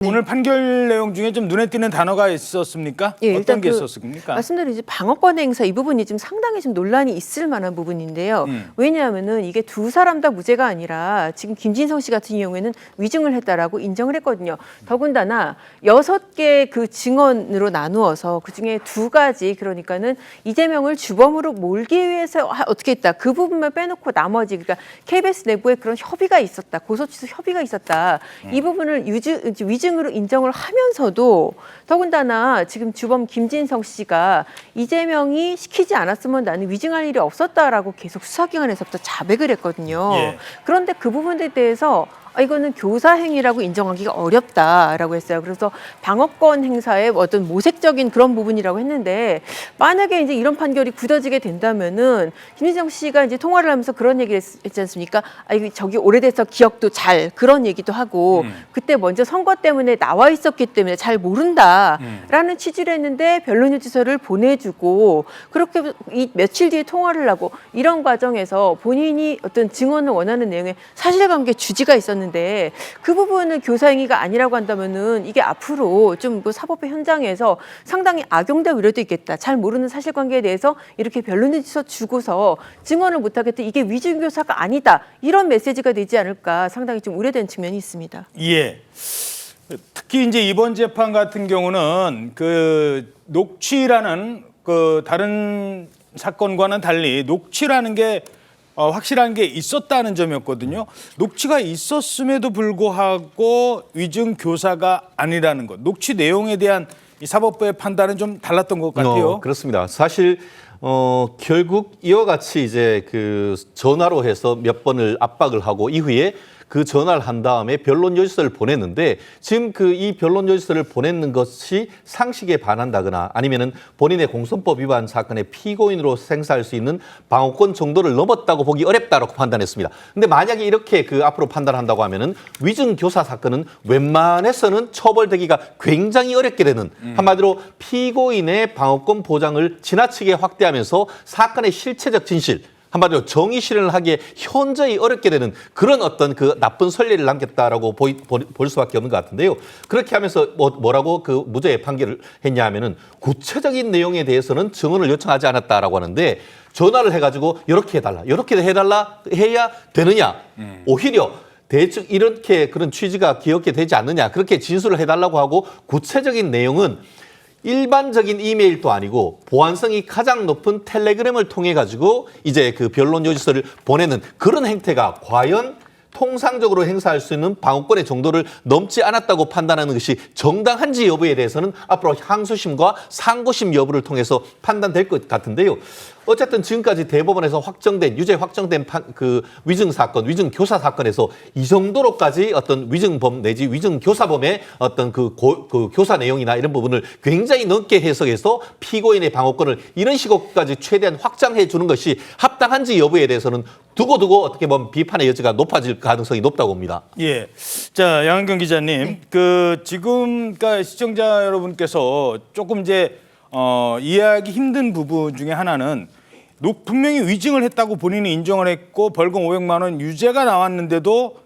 네. 오늘 판결 내용 중에 좀 눈에 띄는 단어가 있었습니까? 예, 어떤 일단 게 있었습니까? 말씀대로 이제 방어권 행사 이 부분이 좀 상당히 좀 논란이 있을 만한 부분인데요. 왜냐하면은 이게 두 사람 다 무죄가 아니라 지금 김진성 씨 같은 경우에는 위증을 했다라고 인정을 했거든요. 더군다나 6개 그 증언으로 나누어서 그 중에 2가지 그러니까는 이재명을 주범으로 몰기 위해서 어떻게 했다 그 부분만 빼놓고 나머지 그러니까 KBS 내부에 그런 협의가 있었다 고소취소 협의가 있었다 이 부분을 위증으로 인정을 하면서도 더군다나 지금 주범 김진성 씨가 이재명이 시키지 않았으면 나는 위증할 일이 없었다라고 계속 수사기관에서부터 자백을 했거든요. 예. 그런데 그 부분에 대해서 이거는 교사 행위라고 인정하기가 어렵다라고 했어요. 그래서 방어권 행사의 어떤 모색적인 그런 부분이라고 했는데 만약에 이제 이런 판결이 굳어지게 된다면은 김진성 씨가 이제 통화를 하면서 그런 얘기를 했지 않습니까? 이거 저기 오래돼서 기억도 잘 그런 얘기도 하고 그때 먼저 선거 때문에 나와 있었기 때문에 잘 모른다라는 취지를 했는데 변론유지서를 보내주고 그렇게 이 며칠 뒤에 통화를 하고 이런 과정에서 본인이 어떤 증언을 원하는 내용의 사실관계 주지가 있었는데 그 부분을 교사행위가 아니라고 한다면은 이게 앞으로 좀 그 사법의 현장에서 상당히 악용될 우려도 있겠다. 잘 모르는 사실관계에 대해서 이렇게 변론유지서 주고서 증언을 못하겠다. 이게 위증교사가 아니다. 이런 메시지가 되지 않을까 상당히 좀 우려되는 측면이 있습니다. 예. 특히 이제 이번 재판 같은 경우는 그 녹취라는 그 다른 사건과는 달리 녹취라는 게 확실한 게 있었다는 점이었거든요. 녹취가 있었음에도 불구하고 위증 교사가 아니라는 것. 녹취 내용에 대한 이 사법부의 판단은 좀 달랐던 것 같아요. 그렇습니다. 사실 결국 이와 같이 이제 그 전화로 해서 몇 번을 압박을 하고 이후에 그 전화를 한 다음에 변론 요지서를 보냈는데 지금 그 이 변론 요지서를 보냈는 것이 상식에 반한다거나 아니면은 본인의 공선법 위반 사건의 피고인으로 생사할 수 있는 방어권 정도를 넘었다고 보기 어렵다라고 판단했습니다. 근데 만약에 이렇게 그 앞으로 판단한다고 하면은 위증 교사 사건은 웬만해서는 처벌되기가 굉장히 어렵게 되는 한마디로 피고인의 방어권 보장을 지나치게 확대하면서 사건의 실체적 진실 한마디로 정의 실현을 하기에 현저히 어렵게 되는 그런 어떤 그 나쁜 선례를 남겼다라고 볼 수밖에 없는 것 같은데요. 그렇게 하면서 뭐라고 그 무죄 판결을 했냐 하면은 구체적인 내용에 대해서는 증언을 요청하지 않았다라고 하는데 전화를 해가지고 이렇게 해달라, 이렇게 해달라 해야 되느냐. 오히려 대충 이렇게 그런 취지가 기억게 되지 않느냐. 그렇게 진술을 해달라고 하고 구체적인 내용은 일반적인 이메일도 아니고 보안성이 가장 높은 텔레그램을 통해 가지고 이제 그 변론 요지서를 보내는 그런 행태가 과연 통상적으로 행사할 수 있는 방어권의 정도를 넘지 않았다고 판단하는 것이 정당한지 여부에 대해서는 앞으로 항소심과 상고심 여부를 통해서 판단될 것 같은데요. 어쨌든 지금까지 대법원에서 유죄 확정된 그 위증 사건, 위증 교사 사건에서 이 정도로까지 어떤 위증범 내지 위증 교사범의 어떤 그 교사 내용이나 이런 부분을 굉장히 넓게 해석해서 피고인의 방어권을 이런 식으로까지 최대한 확장해 주는 것이 합당한지 여부에 대해서는 두고두고 어떻게 보면 비판의 여지가 높아질 가능성이 높다고 봅니다. 예. 자, 양은경 기자님, 네. 그 지금 그러니까 시청자 여러분께서 조금 이제 이해하기 힘든 부분 중에 하나는 분명히 위증을 했다고 본인이 인정을 했고 벌금 500만 원 유죄가 나왔는데도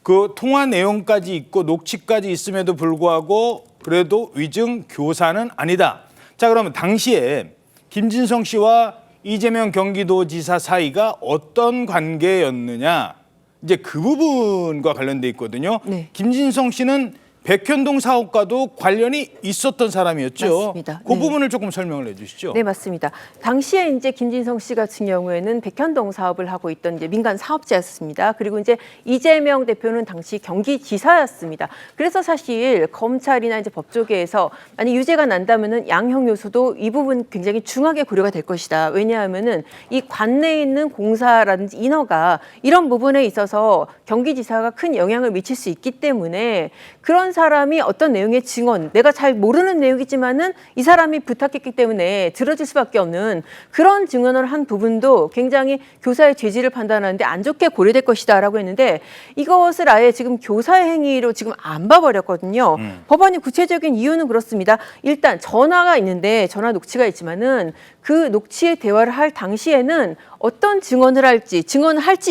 그 통화 내용까지 있고 녹취까지 있음에도 불구하고 그래도 위증 교사는 아니다. 자, 그러면 당시에 김진성 씨와 이재명 경기도지사 사이가 어떤 관계였느냐? 이제 그 부분과 관련돼 있거든요. 네. 김진성 씨는 백현동 사업과도 관련이 있었던 사람이었죠. 맞습니다. 그 네. 부분을 조금 설명을 해주시죠. 네, 맞습니다. 당시에 이제 김진성 씨 같은 경우에는 백현동 사업을 하고 있던 이제 민간 사업자였습니다. 그리고 이제 이재명 대표는 당시 경기지사였습니다. 그래서 사실 검찰이나 이제 법조계에서 만약 유죄가 난다면은 양형 요소도 이 부분 굉장히 중하게 고려가 될 것이다. 왜냐하면은 이 관내에 있는 공사라든지 인허가 이런 부분에 있어서 경기지사가 큰 영향을 미칠 수 있기 때문에 그런 사람이 어떤 내용의 증언, 내가 잘 모르는 내용이지만은 이 사람이 부탁했기 때문에 들어줄 수밖에 없는 그런 증언을 한 부분도 굉장히 교사의 죄질을 판단하는데 안 좋게 고려될 것이다라고 했는데 이것을 아예 지금 교사의 행위로 지금 안 봐버렸거든요. 법원이 구체적인 이유는 그렇습니다. 일단 전화가 있는데 전화 녹취가 있지만은 그 녹취의 대화를 할 당시에는 어떤 증언을 할지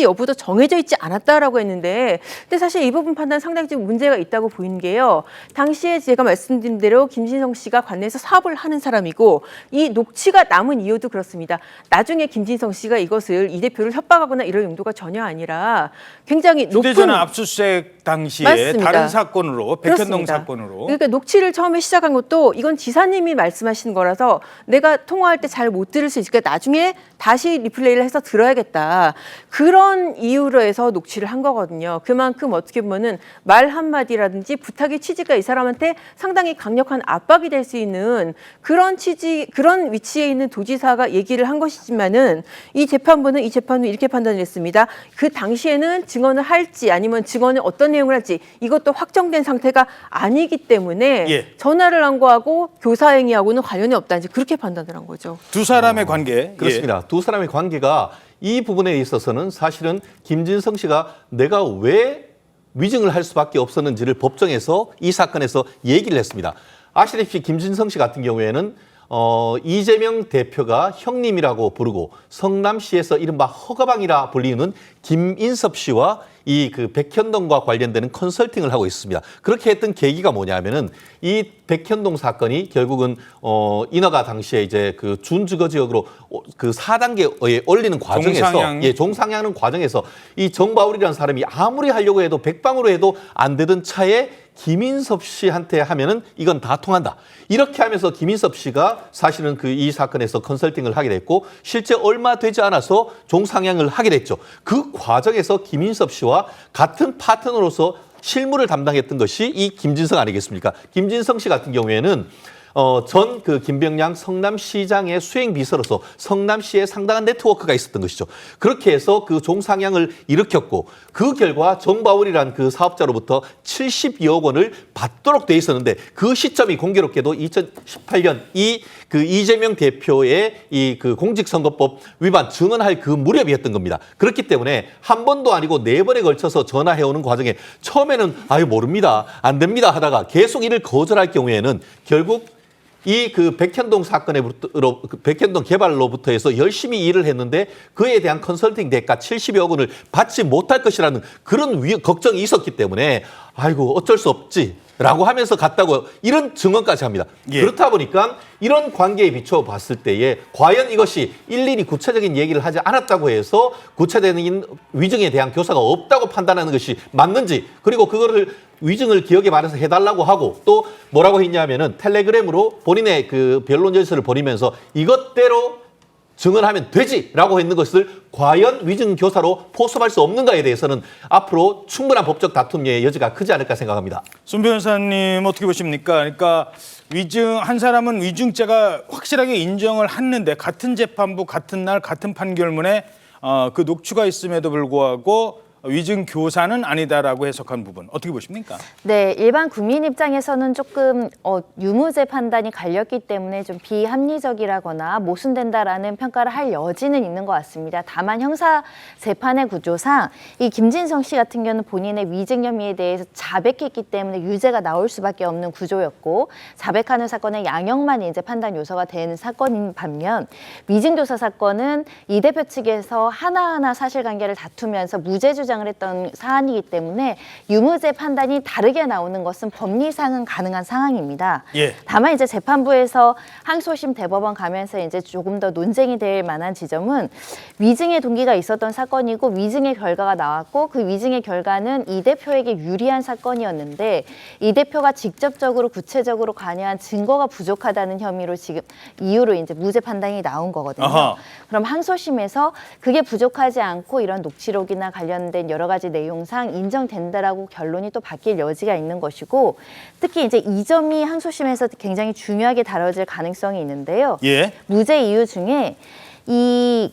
여부도 정해져 있지 않았다라고 했는데, 근데 사실 이 부분 판단 상당히 좀 문제가 있다고 보이는 게요. 당시에 제가 말씀드린 대로 김진성 씨가 관내에서 사업을 하는 사람이고, 이 녹취가 남은 이유도 그렇습니다. 나중에 김진성 씨가 이것을 이 대표를 협박하거나 이럴 용도가 전혀 아니라 굉장히 높은 휴대전화 압수수색 당시에 맞습니다. 다른 사건으로 백현동 그렇습니다. 사건으로 그러니까 녹취를 처음에 시작한 것도 이건 지사님이 말씀하신 거라서 내가 통화할 때 잘 못 들을 수 있으니까 나중에 다시 리플레이를 해서 들어야겠다. 그런 이유로 해서 녹취를 한 거거든요. 그만큼 어떻게 보면은 말 한마디라든지 부탁의 취지가 이 사람한테 상당히 강력한 압박이 될 수 있는 그런 그런 위치에 있는 도지사가 얘기를 한 것이지만은 이 재판부는 이렇게 판단을 했습니다. 그 당시에는 증언을 할지 아니면 증언을 어떤 내용을 할지 이것도 확정된 상태가 아니기 때문에 예. 전화를 한 거하고 교사행위하고는 관련이 없다. 이제 그렇게 판단을 한 거죠. 두 사람의 관계. 그렇습니다. 두 사람의 관계가 이 부분에 있어서는 사실은 김진성 씨가 내가 왜 위증을 할 수밖에 없었는지를 법정에서 이 사건에서 얘기를 했습니다. 아시다시피 김진성 씨 같은 경우에는 이재명 대표가 형님이라고 부르고 성남시에서 이른바 허가방이라 불리는 김인섭 씨와 이 그 백현동과 관련되는 컨설팅을 하고 있습니다. 그렇게 했던 계기가 뭐냐면은 이 백현동 사건이 결국은 인허가 당시에 이제 그 준주거 지역으로 그 4단계에 올리는 과정에서 종상향하는 과정에서 이 정바울이라는 사람이 아무리 하려고 해도 백방으로 해도 안 되던 차에 김인섭 씨한테 하면은 이건 다 통한다. 이렇게 하면서 김인섭 씨가 사실은 그 이 사건에서 컨설팅을 하게 됐고 실제 얼마 되지 않아서 종상향을 하게 됐죠. 그 과정에서 김인섭 씨와 같은 파트너로서 실무를 담당했던 것이 이 김진성 아니겠습니까? 김진성 씨 같은 경우에는 전 그 김병량 성남시장의 수행비서로서 성남시에 상당한 네트워크가 있었던 것이죠. 그렇게 해서 그 종상향을 일으켰고 그 결과 정바울이라는 그 사업자로부터 72억 원을 받도록 돼 있었는데 그 시점이 공교롭게도 2018년 그 이재명 대표의 이 그 공직선거법 위반 증언할 그 무렵이었던 겁니다. 그렇기 때문에 한 번도 아니고 4번에 걸쳐서 전화해오는 과정에 처음에는 아유 모릅니다, 안 됩니다 하다가 계속 이를 거절할 경우에는 결국 이 그 백현동 백현동 개발로부터 해서 열심히 일을 했는데 그에 대한 컨설팅 대가 70여 원을 받지 못할 것이라는 그런 걱정이 있었기 때문에 아이고 어쩔 수 없지라고 하면서 갔다고 이런 증언까지 합니다. 예. 그렇다 보니까 이런 관계에 비춰 봤을 때에 과연 이것이 일일이 구체적인 얘기를 하지 않았다고 해서 구체적인 위증에 대한 교사가 없다고 판단하는 것이 맞는지, 그리고 그거를 위증을 기억에 말해서 해달라고 하고 또 뭐라고 했냐면은 텔레그램으로 본인의 그 변론 열서를 보내면서 이것대로 증언하면 되지라고 했는 것을 과연 위증 교사로 포섭할 수 없는가에 대해서는 앞으로 충분한 법적 다툼의 여지가 크지 않을까 생각합니다. 손 변호사님 어떻게 보십니까? 그러니까 한 사람은 위증죄가 확실하게 인정을 했는데 같은 재판부 같은 날 같은 판결문에 그 녹취가 있음에도 불구하고 위증 교사는 아니다라고 해석한 부분 어떻게 보십니까? 네, 일반 국민 입장에서는 조금 유무죄 판단이 갈렸기 때문에 좀 비합리적이라거나 모순된다라는 평가를 할 여지는 있는 것 같습니다. 다만 형사 재판의 구조상 이 김진성 씨 같은 경우는 본인의 위증 혐의에 대해서 자백했기 때문에 유죄가 나올 수밖에 없는 구조였고 자백하는 사건은 양형만 이제 판단 요소가 되는 사건인 반면 위증 교사 사건은 이 대표 측에서 하나하나 사실관계를 다투면서 무죄 주장을 했던 사안이기 때문에 유무죄 판단이 다르게 나오는 것은 법리상은 가능한 상황입니다. 예. 다만 이제 재판부에서 항소심 대법원 가면서 이제 조금 더 논쟁이 될 만한 지점은 위증의 동기가 있었던 사건이고 위증의 결과가 나왔고 그 위증의 결과는 이 대표에게 유리한 사건이었는데 이 대표가 직접적으로 구체적으로 관여한 증거가 부족하다는 혐의로 지금 이유로 이제 무죄 판단이 나온 거거든요. 아하. 그럼 항소심에서 그게 부족하지 않고 이런 녹취록이나 관련된 여러 가지 내용상 인정된다라고 결론이 또 바뀔 여지가 있는 것이고 특히 이제 이 점이 항소심에서 굉장히 중요하게 다뤄질 가능성이 있는데요. 예. 무죄 이유 중에 이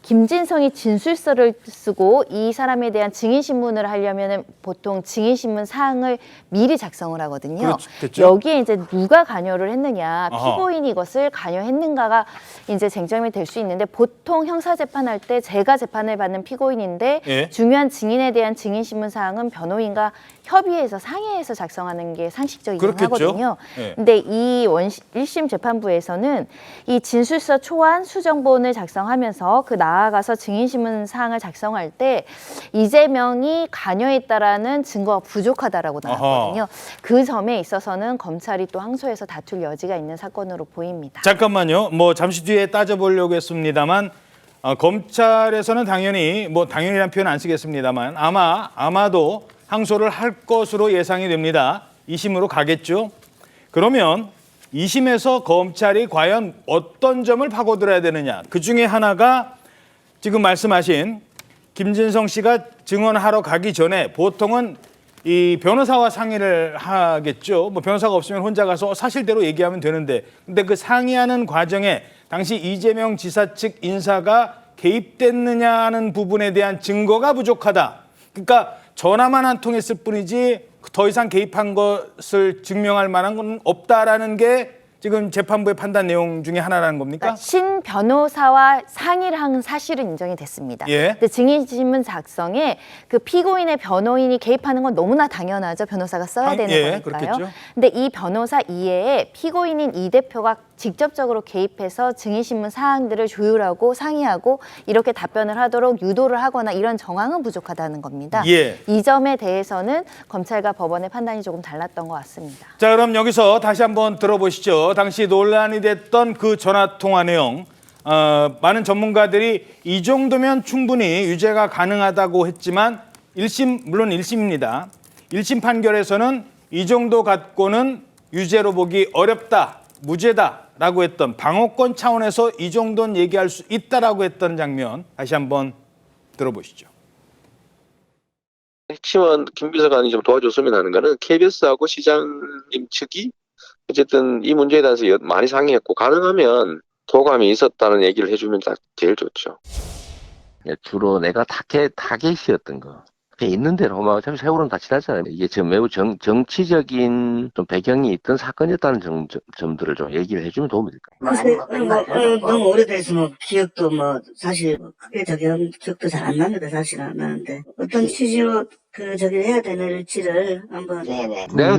김진성이 진술서를 쓰고 이 사람에 대한 증인신문을 하려면 보통 증인신문 사항을 미리 작성을 하거든요. 그렇겠죠. 여기에 이제 누가 관여를 했느냐, 아하. 피고인이 이것을 관여했는가가 이제 쟁점이 될 수 있는데 보통 형사재판할 때 제가 재판을 받는 피고인인데 예. 중요한 증인에 대한 증인신문 사항은 변호인과 협의해서 상의해서 작성하는 게 상식적이긴 그렇겠죠. 하거든요. 네. 근데 이 1심 재판부에서는 이 진술서 초안 수정본을 작성하면서 그 나아가서 증인신문 사항을 작성할 때 이재명이 관여했다라는 증거가 부족하다라고 나왔거든요. 그 점에 있어서는 검찰이 또 항소해서 다툴 여지가 있는 사건으로 보입니다. 잠깐만요. 뭐 잠시 뒤에 따져보려고 했습니다만 검찰에서는 당연히란 표현 안 쓰겠습니다만 아마도 항소를 할 것으로 예상이 됩니다. 2심으로 가겠죠. 그러면 2심에서 검찰이 과연 어떤 점을 파고들어야 되느냐. 그중에 하나가 지금 말씀하신 김진성 씨가 증언하러 가기 전에 보통은 이 변호사와 상의를 하겠죠. 뭐 변호사가 없으면 혼자 가서 사실대로 얘기하면 되는데, 근데 그 상의하는 과정에 당시 이재명 지사 측 인사가 개입됐느냐는 부분에 대한 증거가 부족하다. 그러니까 전화만 한 통 했을 뿐이지 더 이상 개입한 것을 증명할 만한 건 없다라는 게 지금 재판부의 판단 내용 중에 하나라는 겁니까? 그러니까 신 변호사와 상의를 한 사실은 인정이 됐습니다. 예. 근데 증인신문 작성에 그 피고인의 변호인이 개입하는 건 너무나 당연하죠. 변호사가 써야 되는 거니까요. 그렇겠죠. 근데 이 변호사 이외에 피고인인 이 대표가 직접적으로 개입해서 증인신문 사항들을 조율하고 상의하고 이렇게 답변을 하도록 유도를 하거나 이런 정황은 부족하다는 겁니다. 예. 이 점에 대해서는 검찰과 법원의 판단이 조금 달랐던 것 같습니다. 자, 그럼 여기서 다시 한번 들어보시죠. 당시 논란이 됐던 그 전화통화 내용. 많은 전문가들이 이 정도면 충분히 유죄가 가능하다고 했지만 물론 1심입니다. 1심 판결에서는 이 정도 갖고는 유죄로 보기 어렵다, 무죄다라고 했던 방어권 차원에서 이 정도는 얘기할 수 있다라고 했던 장면 다시 한번 들어보시죠. 핵심은 김 비서관이 좀 도와줬으면 하는 거는 KBS하고 시장님 측이 어쨌든 이 문제에 대해서 많이 상의했고 가능하면 도감이 있었다는 얘기를 해주면 제일 좋죠. 주로 내가 타겟이었던 거. 있는 대로 막 어차피 세월은 다 지났잖아요. 이게 지금 매우 정치적인 좀 배경이 있던 사건이었다는 점들을 좀 얘기를 해주면 도움이 될까요? 너무 오래돼서 기억도 사실 크게 기억도 잘 안 납니다. 사실 안 나는데 어떤 취지로 저기를 해야 되는지를 한번. 네네. 내가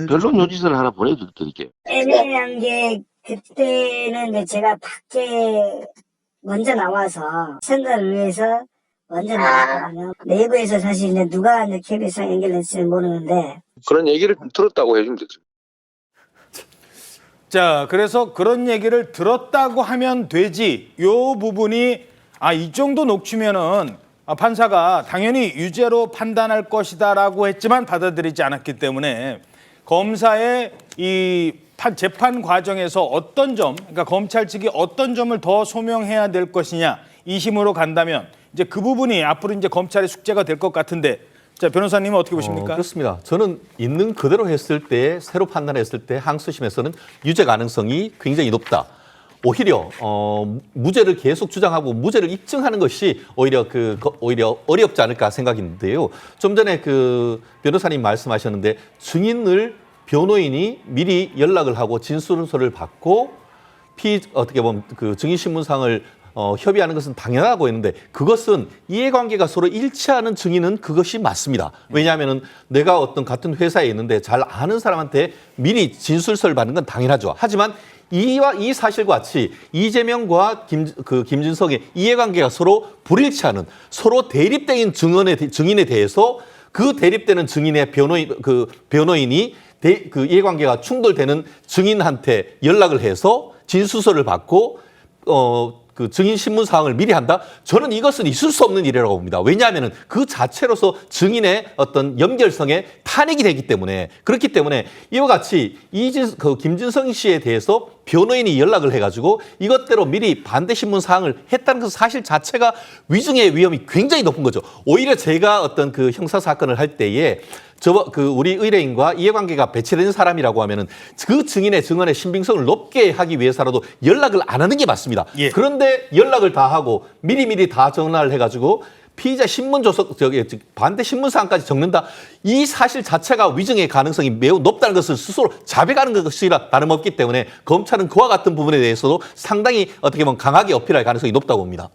변론 요지서를 하나 보내드릴게요. 애매한 게 그때는 이제 제가 밖에 먼저 나와서 선거를 위해서 먼저 나왔거든요. 내부에서 사실 이제 누가 이제 KBS랑 연결했을지 모르는데 그런 얘기를 들었다고 해주면 되죠. 자, 그래서 그런 얘기를 들었다고 하면 되지. 요 부분이 이 정도 녹취면은 판사가 당연히 유죄로 판단할 것이다라고 했지만 받아들이지 않았기 때문에 검사의 이 재판 과정에서 어떤 점, 그러니까 검찰 측이 어떤 점을 더 소명해야 될 것이냐 2심으로 간다면 이제 그 부분이 앞으로 이제 검찰의 숙제가 될 것 같은데, 자, 변호사님은 어떻게 보십니까? 그렇습니다. 저는 있는 그대로 했을 때, 새로 판단했을 때 항소심에서는 유죄 가능성이 굉장히 높다. 오히려 무죄를 계속 주장하고 무죄를 입증하는 것이 오히려 어렵지 않을까 생각인데요. 좀 전에 그 변호사님 말씀하셨는데 증인을 변호인이 미리 연락을 하고 진술서를 받고 어떻게 보면 그 증인신문상을 협의하는 것은 당연하고 있는데 그것은 이해관계가 서로 일치하는 증인은 그것이 맞습니다. 왜냐하면 내가 어떤 같은 회사에 있는데 잘 아는 사람한테 미리 진술서를 받는 건 당연하죠. 하지만 이 사실과 같이 이재명과 김진성의 이해관계가 서로 불일치하는 서로 대립된 증인에 대해서 그 대립되는 증인의 변호인이 그 이해관계가 충돌되는 증인한테 연락을 해서 진술서를 받고 그 증인 신문 사항을 미리 한다? 저는 이것은 있을 수 없는 일이라고 봅니다. 왜냐하면 그 자체로서 증인의 어떤 연결성에 탄핵이 되기 때문에 그렇기 때문에 이와 같이 김진성 씨에 대해서 변호인이 연락을 해가지고 이것대로 미리 반대 신문 사항을 했다는 그 사실 자체가 위증의 위험이 굉장히 높은 거죠. 오히려 제가 어떤 그 형사 사건을 할 때에 우리 의뢰인과 이해관계가 배치된 사람이라고 하면은 그 증인의 증언의 신빙성을 높게 하기 위해서라도 연락을 안 하는 게 맞습니다. 예. 그런데 연락을 다 하고 미리미리 다 전화를 해가지고 피의자 신문 반대 신문 사항까지 적는다. 이 사실 자체가 위증의 가능성이 매우 높다는 것을 스스로 자백하는 것이라 다름없기 때문에 검찰은 그와 같은 부분에 대해서도 상당히 어떻게 보면 강하게 어필할 가능성이 높다고 봅니다.